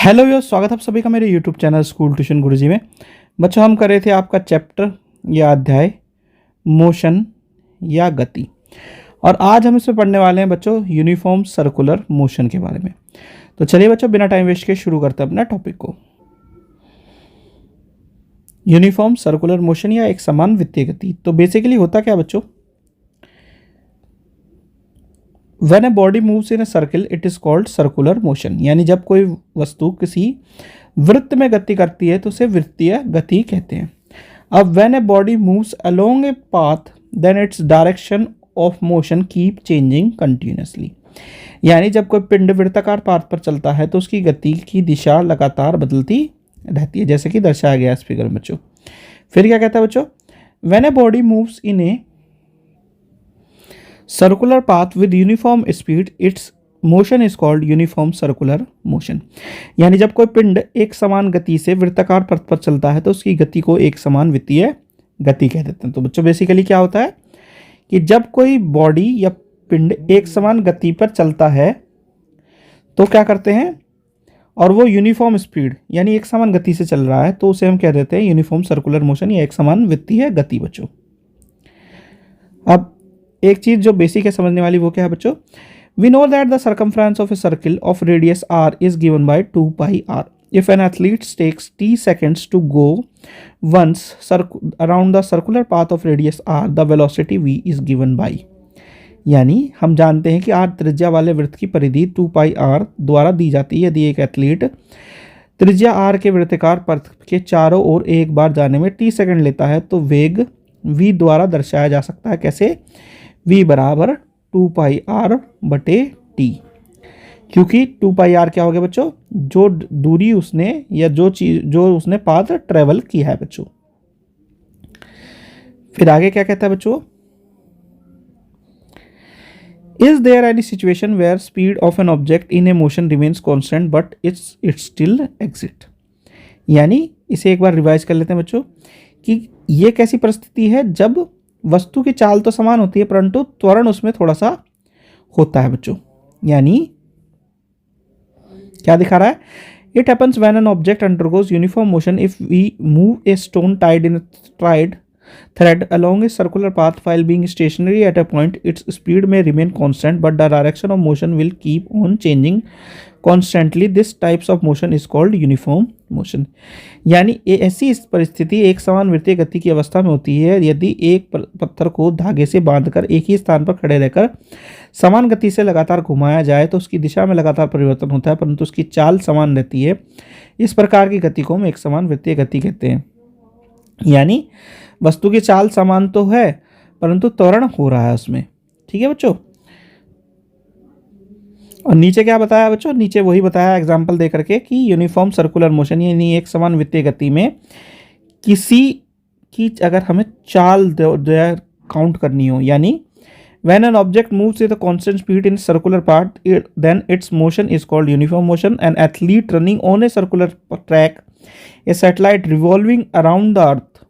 Hello viewers, स्वागत है आप सभी का मेरे यूट्यूब चैनल स्कूल ट्यूशन गुरुजी में। बच्चों, हम कर रहे थे आपका चैप्टर या अध्याय मोशन या गति, और आज हम इसमें पढ़ने वाले हैं बच्चों यूनिफॉर्म सर्कुलर मोशन के बारे में। तो चलिए बच्चों, बिना टाइम वेस्ट के शुरू करते हैं अपना टॉपिक को। यूनिफॉर्म सर्कुलर मोशन या एक समान वृत्तीय गति। तो बेसिकली होता क्या बच्चों, When a body moves in a circle, it is called circular motion। यानी जब कोई वस्तु किसी वृत्त में गति करती है तो उसे वृत्तीय गति कहते हैं। अब when a body moves along a path, then its direction of motion keep changing continuously। यानी जब कोई पिंड वृत्ताकार पाथ पर चलता है तो उसकी गति की दिशा लगातार बदलती रहती है, जैसे कि दर्शाया गया इस फिगर में बच्चों। फिर क्या कहता है बच्चों, when a body moves in a circular path with uniform speed, its motion is called uniform circular motion। यानी जब कोई पिंड एक समान गति से वृत्ताकार पथ पर चलता है तो उसकी गति को एक समान वृत्तीय गति कह देते हैं। तो बच्चों बेसिकली क्या होता है कि जब कोई बॉडी या पिंड एक समान गति पर चलता है तो क्या करते हैं, और वो यूनिफॉर्म स्पीड यानी एक समान गति से चल रहा है तो उसे हम कह देते हैं यूनिफॉर्म सर्कुलर मोशन या एक समान वृत्तीय गति बच्चों। अब एक चीज जो बेसिक है समझने वाली, वो क्या है बच्चों, we know that the circumference of a circle of radius r is given by 2 pi r। If an athlete takes t seconds to go once around the circular path of radius r, the velocity v is given by. यानी हम जानते हैं कि r त्रिज्या वाले वृत्त की परिधि 2 pi r द्वारा दी जाती है। यदि एक एथलीट त्रिज्या r के वृत्ताकार पथ के चारों ओर एक बार जाने में t सेकंड लेता है तो वेग v द्वारा दर्शाया जा सकता है। कैसे? v बराबर 2 pi r बटे t। क्योंकि 2 pi r क्या हो गया बच्चों, जो दूरी उसने या जो उसने पाथ ट्रेवल किया है बच्चों। फिर आगे क्या कहता है बच्चों, is there any situation where speed of an object in a motion remains constant but it's still exit. यानी इसे एक बार रिवाइज कर लेते हैं बच्चों कि ये कैसी परिस्थिति है जब वस्तु की चाल तो समान होती है परंतु त्वरण उसमें थोड़ा सा होता है बच्चों। यानी क्या दिखा रहा है, it happens when an object undergoes uniform motion if we move a stone tied in tried thread along a circular path while being stationary at a point, its speed may remain constant but the direction of motion will keep on changing constantly। This types of motion is called uniform motion। यानी ऐसी परिस्थिति एक समान वृत्तीय गति की अवस्था में होती है यदि एक पत्थर को धागे से बांधकर एक ही स्थान पर खड़े रहकर समान गति से लगातार घुमाया जाए तो उसकी दिशा में लगातार परिवर्तन होता है परंतु उसकी चाल समान रहती है। इस प्रकार की गति को हम एक समान वृत्तीय गति कहते हैं। यानी वस्तु की चाल समान तो है परंतु त्वरण हो रहा है उसमें। ठीक है बच्चों। और नीचे क्या बताया बच्चों, नीचे वही बताया एग्जांपल दे करके कि यूनिफॉर्म सर्कुलर मोशन यानी एक समान वृत्तीय गति में किसी की अगर हमें चाल काउंट करनी हो, यानी when an object moves with a constant speed in circular path, then its motion is called uniform motion। An athlete running on a circular track, a satellite revolving around the earth,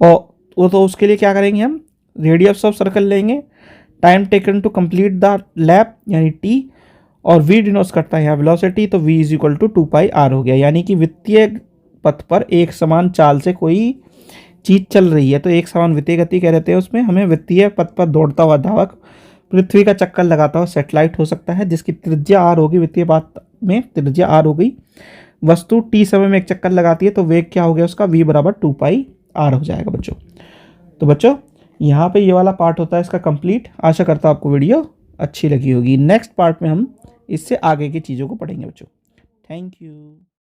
और वो तो उसके लिए क्या करेंगे, हम radius of circle लेंगे, time taken to complete the lap यानी t, और v डिनोट्स करता है यहाँ वेलोसिटी, तो v is equal to 2 pi r हो गया। यानी कि वृत्तीय पथ पर एक समान चाल से कोई चीज चल रही है तो एक समान वृत्तीय गति कह देते हैं उसमें। हमें वृत्तीय पथ पर दौड़ता हुआ धावक पृथ्वी का चक्कर लगाता हुआ सैटेलाइट हो सकता है जिसकी त्रिज्या r होगी, वृत्तीय पथ में त्रिज्या r हो गई। वस्तु t समय में एक चक्कर लगाती है तो वेग क्या हो गया उसका, v बराबर 2 pi r हो जाएगा बच्चों। तो बच्चों यहाँ पे ये वाला पार्ट होता है इसका कंप्लीट। आशा करता हूँ आपको वीडियो अच्छी लगी होगी। नेक्स्ट पार्ट में हम इससे आगे की चीज़ों को पढ़ेंगे बच्चों। Thank you.